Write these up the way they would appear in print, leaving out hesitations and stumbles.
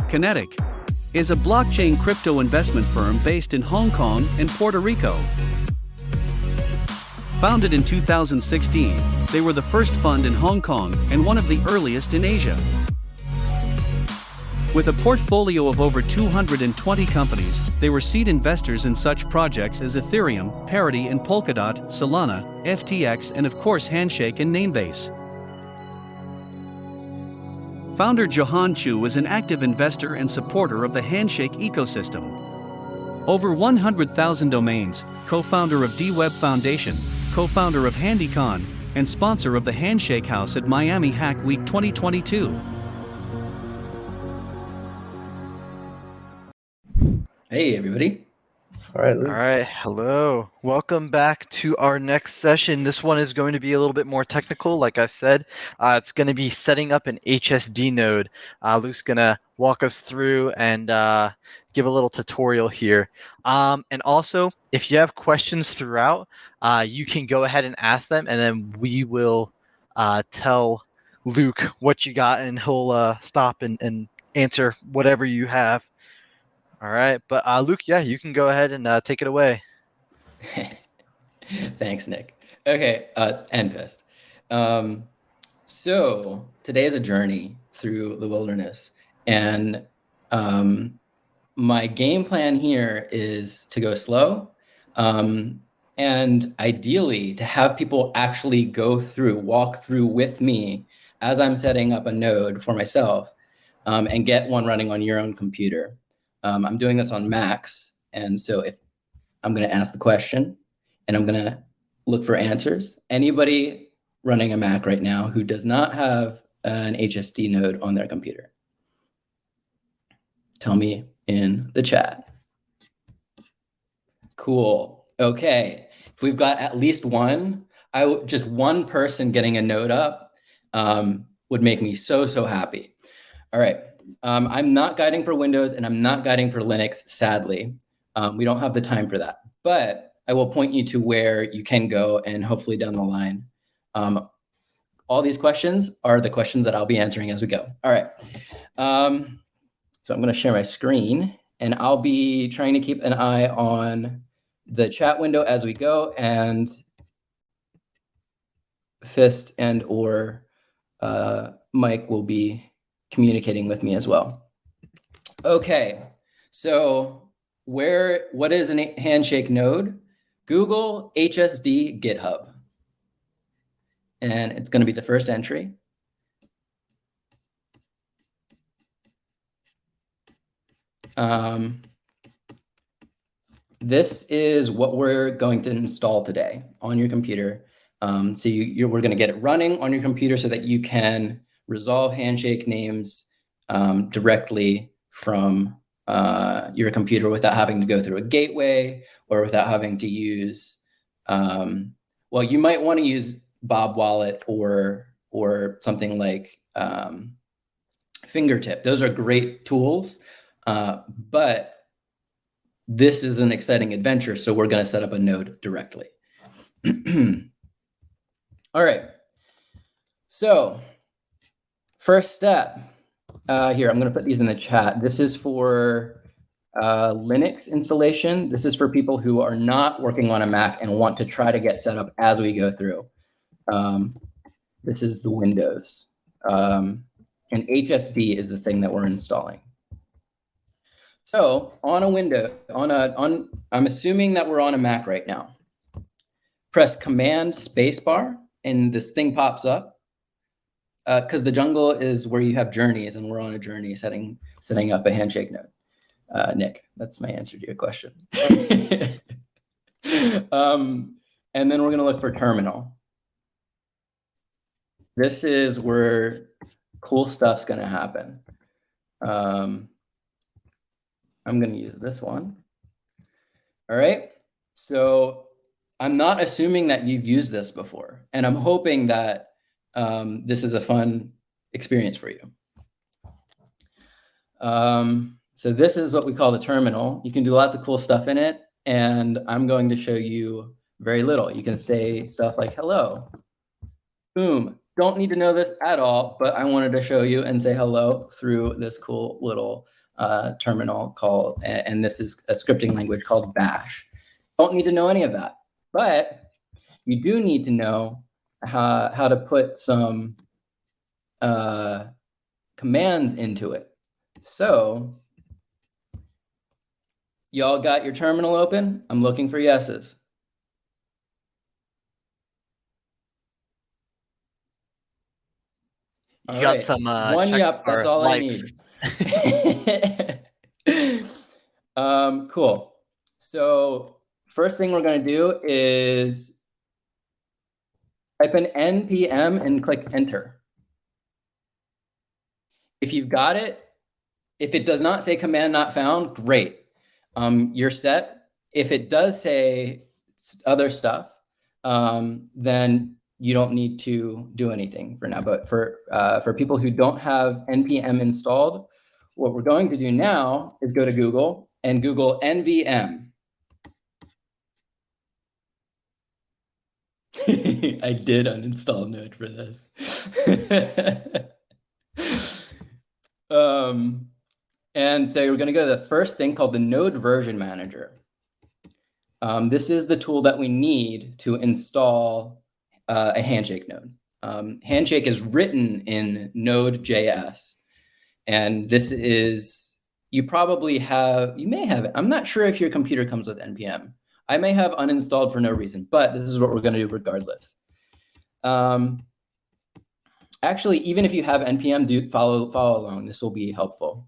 Kinetic is a blockchain crypto investment firm based in Hong Kong and Puerto Rico. Founded in 2016, they were the first fund in Hong Kong and one of the earliest in Asia. With a portfolio of over 220 companies, they were seed investors in such projects as Ethereum, Parity and Polkadot, Solana, FTX and of course Handshake and Namebase. Founder Johan Chu is an active investor and supporter of the Handshake ecosystem. Over 100,000 domains, co-founder of DWeb Foundation, co-founder of HandyCon, and sponsor of the Handshake House at Miami Hack Week 2022. Hey everybody. All right, Luke. All right, hello. Welcome back to our next session. This one is going to be a little bit more technical. Like I said, it's going to be setting up an Hsd node. Luke's going to walk us through and give a little tutorial here. And also, if you have questions throughout, you can go ahead and ask them, and then we will tell Luke what you got, and he'll stop and answer whatever you have. All right, but Luke, yeah, you can go ahead and take it away. Thanks, Nick. Okay, and Fist. So today is a journey through the wilderness, and my game plan here is to go slow, and ideally to have people actually walk through with me as I'm setting up a node for myself, and get one running on your own computer. I'm doing this on Macs, and so if I'm going to ask the question and I'm going to look for answers, anybody running a Mac right now who does not have an Hsd node on their computer, tell me in the chat. Cool. Okay. If we've got at least one, just one person getting a node up would make me so happy. All right. I'm not guiding for Windows and I'm not guiding for Linux, sadly. We don't have the time for that, but I will point you to where you can go, and hopefully down the line. All these questions are the questions that I'll be answering as we go. All right. So I'm going to share my screen, and I'll be trying to keep an eye on the chat window as we go, and Fist and or Mike will be communicating with me as well. Okay, so what is a Handshake node? Google HSD GitHub. And it's going to be the first entry. This is what we're going to install today on your computer. So we're going to get it running on your computer so that you can resolve handshake names directly from your computer without having to go through a gateway or without having to use, well, you might want to use Bob Wallet or something like Fingertip. Those are great tools, but this is an exciting adventure, so we're going to set up a node directly. All right, so first step, here, I'm going to put these in the chat. This is for Linux installation. This is for people who are not working on a Mac and want to try to get set up as we go through. This is the Windows. And HSD is the thing that we're installing. So on a window, I'm assuming that we're on a Mac right now. Press Command Spacebar, and this thing pops up. Because the jungle is where you have journeys, and we're on a journey setting up a handshake node. Nick, that's my answer to your question. And then we're going to look for terminal. This is where cool stuff's going to happen. I'm going to use this one. All right. So I'm not assuming that you've used this before, and I'm hoping that this is a fun experience for you. So this is what we call the terminal. You can do lots of cool stuff in it, and I'm going to show you very little. You can say stuff like hello. Boom. Don't need to know this at all, but I wanted to show you and say hello through this cool little terminal called, and this is a scripting language called Bash. Don't need to know any of that, but you do need to know how to put some commands into it. So y'all got your terminal open? I'm looking for yeses. You got some one yup, that's all likes. I need. Cool. So first thing we're going to do is type in npm and click enter. If you've got it, if it does not say command not found, great. You're set. If it does say other stuff, then you don't need to do anything for now. But for people who don't have npm installed, what we're going to do now is go to Google and Google nvm. I did uninstall Node for this. And so we're going to go to the first thing called the Node Version Manager. This is the tool that we need to install a Handshake node. Handshake is written in Node.js. And this is, you may have, I'm not sure if your computer comes with NPM. I may have uninstalled for no reason, but this is what we're going to do regardless. Actually, even if you have NPM, follow along. This will be helpful.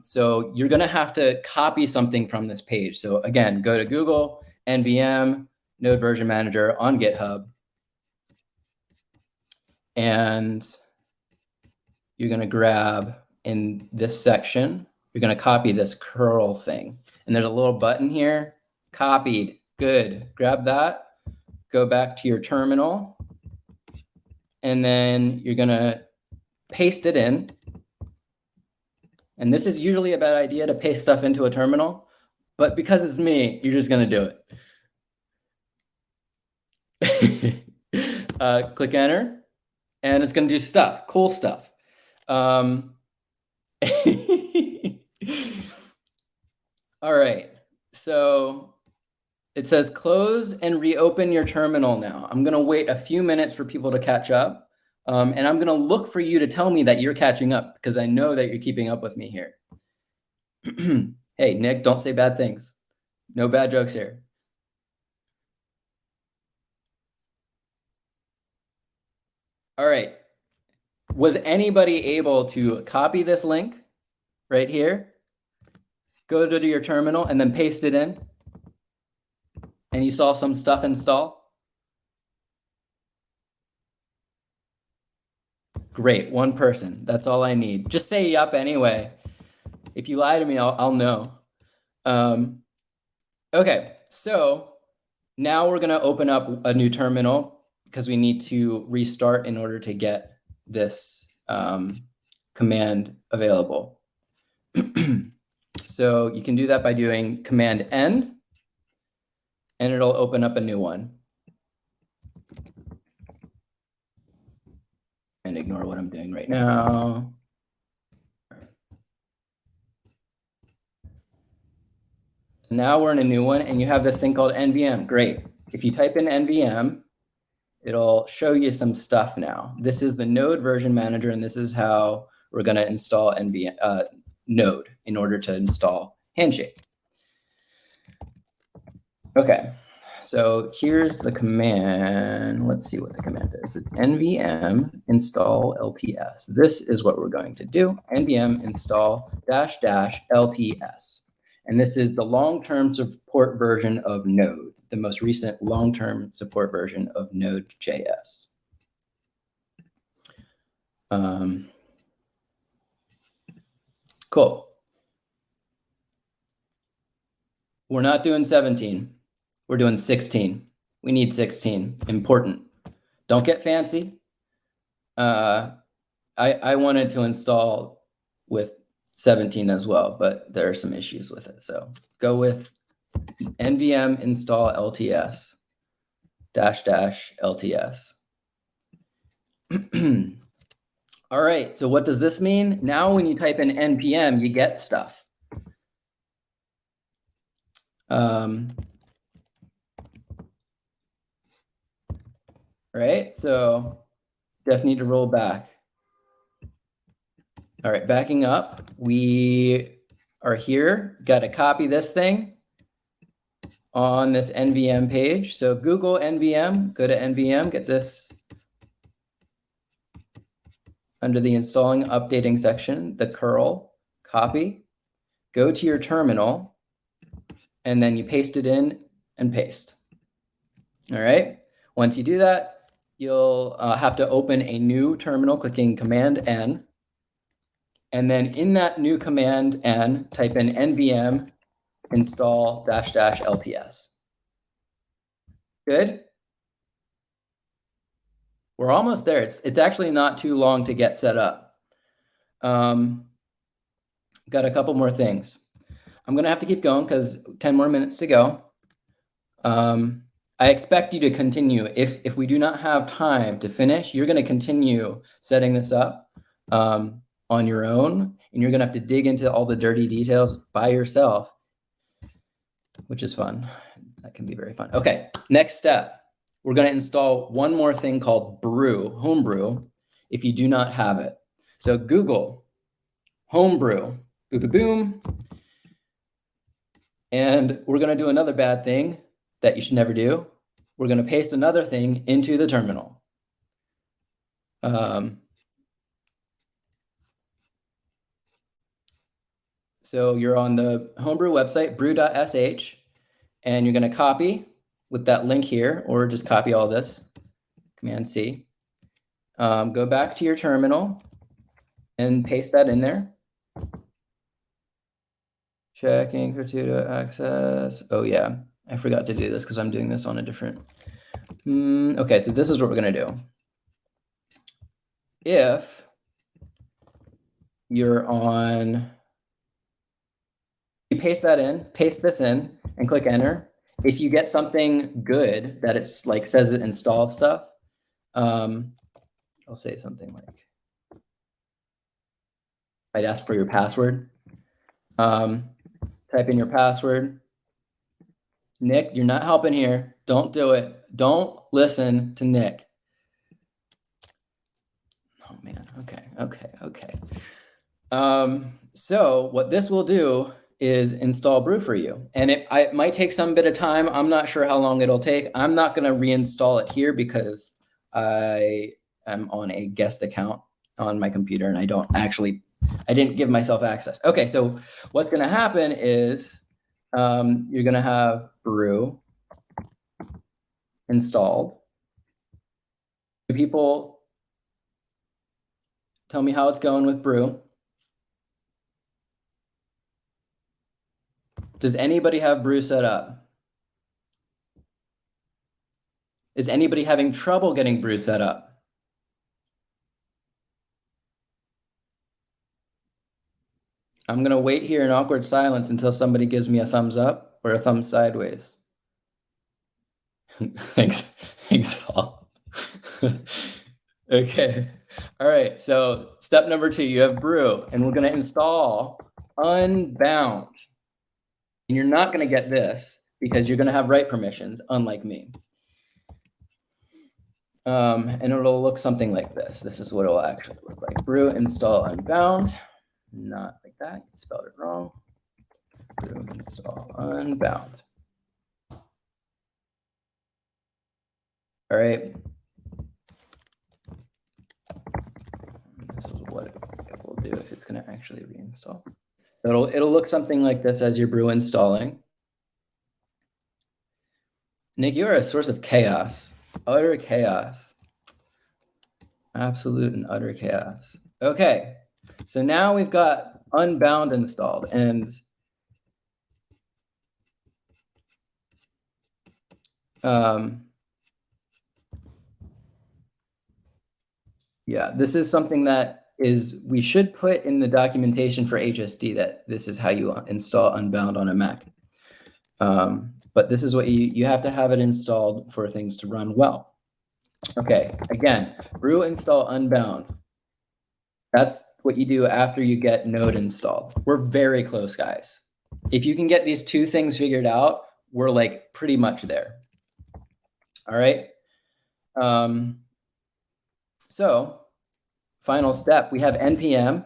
So you're going to have to copy something from this page. So again, go to Google, nvm, Node Version Manager on GitHub. And you're going to grab in this section, you're going to copy this curl thing. And there's a little button here, copied. Good. Grab that, go back to your terminal, and then you're going to paste it in. And this is usually a bad idea to paste stuff into a terminal, but because it's me, you're just going to do it. Click enter, and it's going to do stuff, cool stuff. All right, so it says close and reopen your terminal now. I'm going to wait a few minutes for people to catch up. And I'm going to look for you to tell me that you're catching up because I know that you're keeping up with me here. Hey, Nick, don't say bad things. No bad jokes here. All right. Was anybody able to copy this link right here? Go to your terminal and then paste it in. And you saw some stuff install? Great, one person. That's all I need. Just say yup anyway. If you lie to me, I'll know. Okay, so now we're going to open up a new terminal because we need to restart in order to get this command available. So you can do that by doing command N, and it'll open up a new one. And ignore what I'm doing right now. Now we're in a new one, and you have this thing called NVM. Great. If you type in NVM, it'll show you some stuff now. This is the Node Version Manager, and this is how we're going to install Node in order to install Handshake. Okay. So here's the command. Let's see what the command is. It's nvm install lts. This is what we're going to do. Nvm install --lts. And this is the long-term support version of Node, the most recent long-term support version of Node.js. Cool. We're not doing 17. We're doing 16. We need 16. Important. Don't get fancy. I wanted to install with 17 as well, but there are some issues with it. So go with nvm install lts --lts. All right, so what does this mean? Now when you type in npm, you get stuff. Right, so definitely need to roll back. All right, backing up, we are here, got to copy this thing on this NVM page. So Google NVM, go to NVM, get this under the installing updating section, the curl, copy, go to your terminal, and then you paste it in and paste. All right, once you do that, you'll have to open a new terminal, clicking Command N. And then in that new Command N, type in nvm install --lps. Good? We're almost there. It's actually not too long to get set up. Got a couple more things. I'm gonna have to keep going because 10 more minutes to go. I expect you to continue. If we do not have time to finish, you're gonna continue setting this up on your own, and you're gonna have to dig into all the dirty details by yourself, which is fun. That can be very fun. Okay, next step. We're going to install one more thing called Brew, Homebrew, if you do not have it. So Google Homebrew, boom, boom, boom. And we're going to do another bad thing that you should never do. We're going to paste another thing into the terminal. So you're on the Homebrew website, brew.sh, and you're going to copy with that link here, or just copy all this, Command C. Go back to your terminal and paste that in there. Checking for sudo access. Oh yeah, I forgot to do this because I'm doing this on a different. Okay, so this is what we're gonna do. If you're on, you paste that in, paste this in, and click enter. If you get something good that it's like says it installed stuff, I'll say something like, I'd ask for your password. Type in your password. Nick, you're not helping here. Don't do it. Don't listen to Nick. Oh man, okay. So what this will do is install Brew for you. And it might take some bit of time. I'm not sure how long it'll take. I'm not gonna reinstall it here because I am on a guest account on my computer and I didn't give myself access. Okay, so what's gonna happen is you're gonna have Brew installed. People tell me how it's going with Brew. Does anybody have Brew set up? Is anybody having trouble getting Brew set up? I'm gonna wait here in awkward silence until somebody gives me a thumbs up or a thumbs sideways. Thanks, Paul. Okay, all right, so step number 2, you have Brew, and we're gonna install Unbound. And you're not gonna get this because you're gonna have write permissions, unlike me. And it'll look something like this. This is what it'll actually look like. Brew install Unbound. Not like that, you spelled it wrong. Brew install Unbound. All right. This is what it will do if it's going to actually reinstall. It'll look something like this as your Brew installing. Nick, you are a source of chaos, utter chaos, absolute and utter chaos. Okay, so now we've got Unbound installed, and yeah, this is something that we should put in the documentation for HSD that this is how you install Unbound on a Mac. But this is what you have to have it installed for things to run well. Okay, again, Brew install Unbound. That's what you do after you get Node installed. We're very close, guys. If you can get these two things figured out, we're like pretty much there. All right. So final step, we have npm,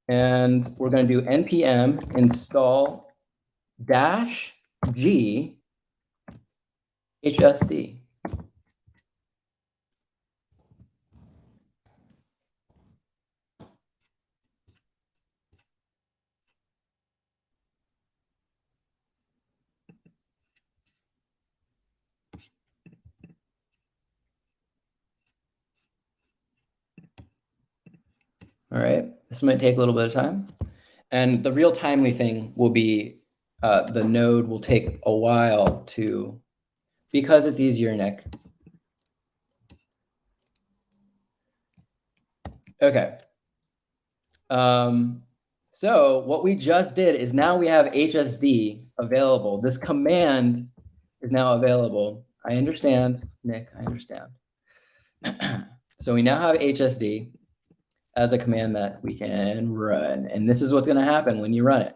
and we're going to do npm install -g hsd. All right, this might take a little bit of time. And the real timely thing will be the node will take a while to, because it's easier, Nick. Okay. So what we just did is now we have HSD available. This command is now available. I understand, Nick, I understand. So we now have HSD as a command that we can run. And this is what's going to happen when you run it.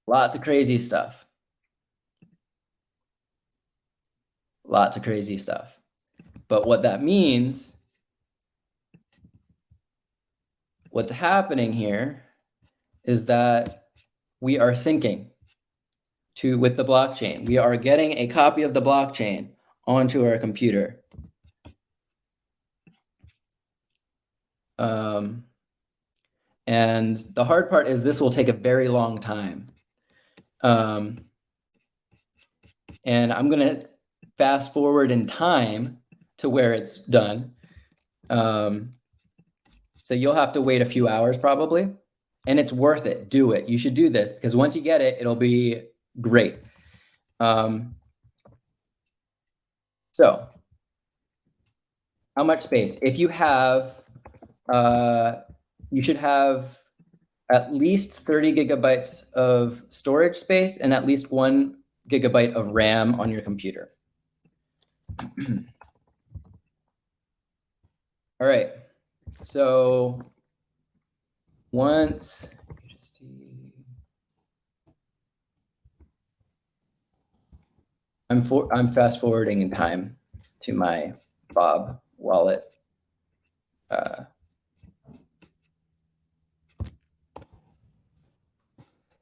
Lots of crazy stuff. Lots of crazy stuff. But what that means, what's happening here is that we are syncing with the blockchain. We are getting a copy of the blockchain onto our computer. And the hard part is this will take a very long time. And I'm going to fast forward in time to where it's done. So you'll have to wait a few hours probably, and it's worth it. Do it. You should do this because once you get it, it'll be great. So how much space? If you have, you should have at least 30 gigabytes of storage space and at least 1 gigabyte of RAM on your computer. All right. So once, I'm fast forwarding in time to my Bob wallet.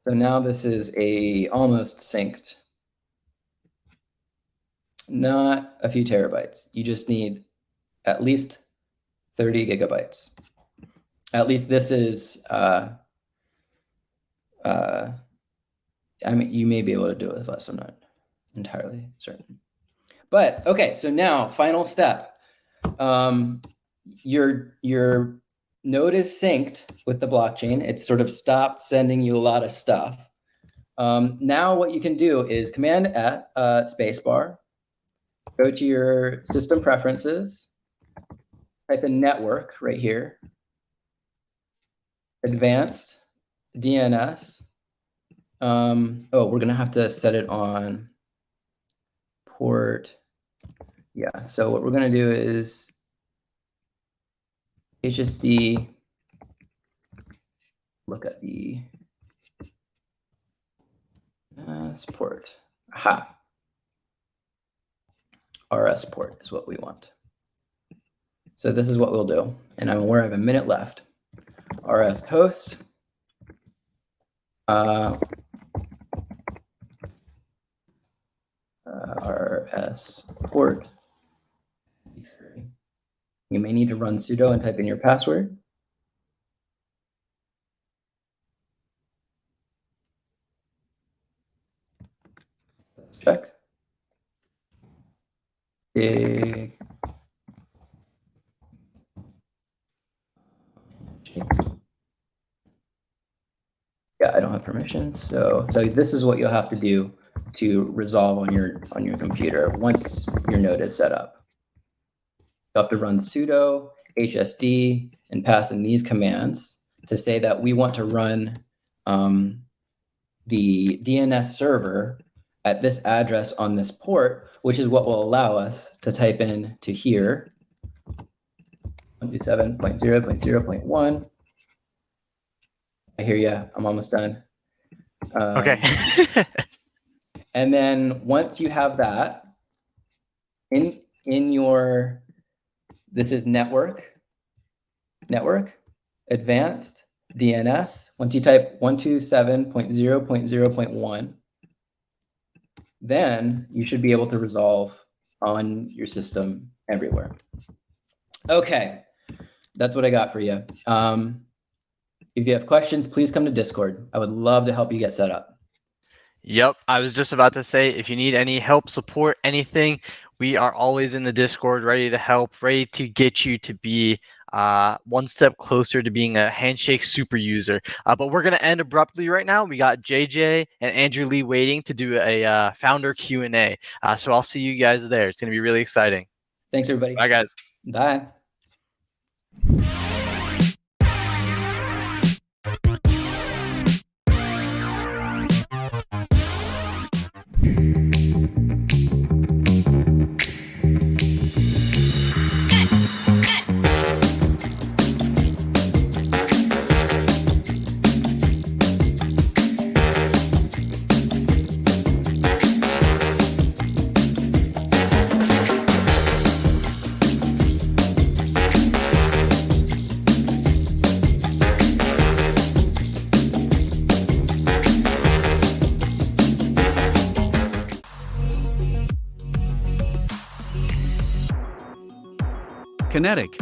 So now this is almost synced. Not a few terabytes. You just need at least 30 gigabytes. At least this is, I mean, you may be able to do it with less, I'm not entirely certain. But okay, so now final step. Your node is synced with the blockchain. It's sort of stopped sending you a lot of stuff. Now what you can do is Command spacebar, go to your system preferences, type in network right here, advanced DNS. Oh, we're gonna have to set it on port. Yeah, so what we're gonna do is HSD, look at the port. Aha. RS port is what we want. So this is what we'll do. And I'm aware I have a minute left. RS host. RS port. You may need to run sudo and type in your password. Let's check. Big. Yeah, I don't have permissions. So this is what you'll have to do to resolve on your computer once your node is set up. You'll have to run sudo hsd and pass in these commands to say that we want to run the DNS server at this address on this port, which is what will allow us to type in to here 127.0.0.1. I hear you. I'm almost done. Okay. And then once you have that in your, this is network, advanced, DNS. Once you type 127.0.0.1, then you should be able to resolve on your system everywhere. Okay, that's what I got for you. If you have questions, please come to Discord. I would love to help you get set up. Yep, I was just about to say, if you need any help, support, anything, we are always in the Discord, ready to help, ready to get you to be one step closer to being a Handshake super user. But we're going to end abruptly right now. We got JJ and Andrew Lee waiting to do a founder Q&A. So I'll see you guys there. It's going to be really exciting. Thanks, everybody. Bye, guys. Bye. Kinetic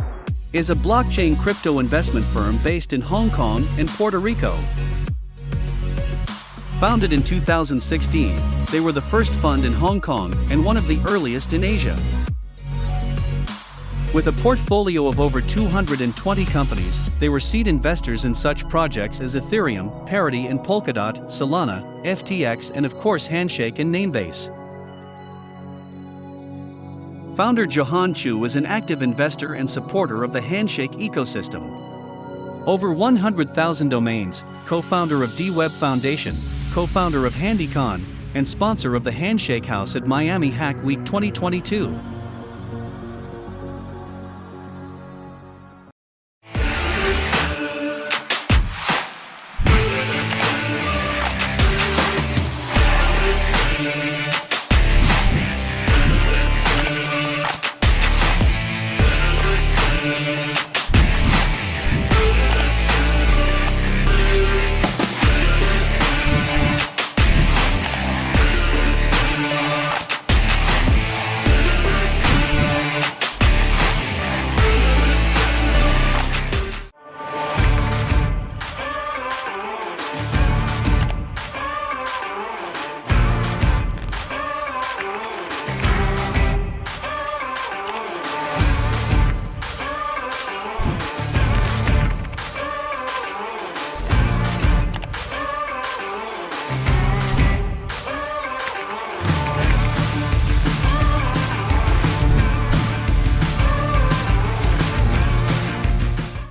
is a blockchain crypto investment firm based in Hong Kong and Puerto Rico. Founded in 2016, they were the first fund in Hong Kong and one of the earliest in Asia. With a portfolio of over 220 companies, they were seed investors in such projects as Ethereum, Parity and Polkadot, Solana, FTX and of course Handshake and Namebase. Founder Johan Chu is an active investor and supporter of the Handshake ecosystem. Over 100,000 domains, co-founder of DWeb Foundation, co-founder of HandyCon, and sponsor of the Handshake House at Miami Hack Week 2022.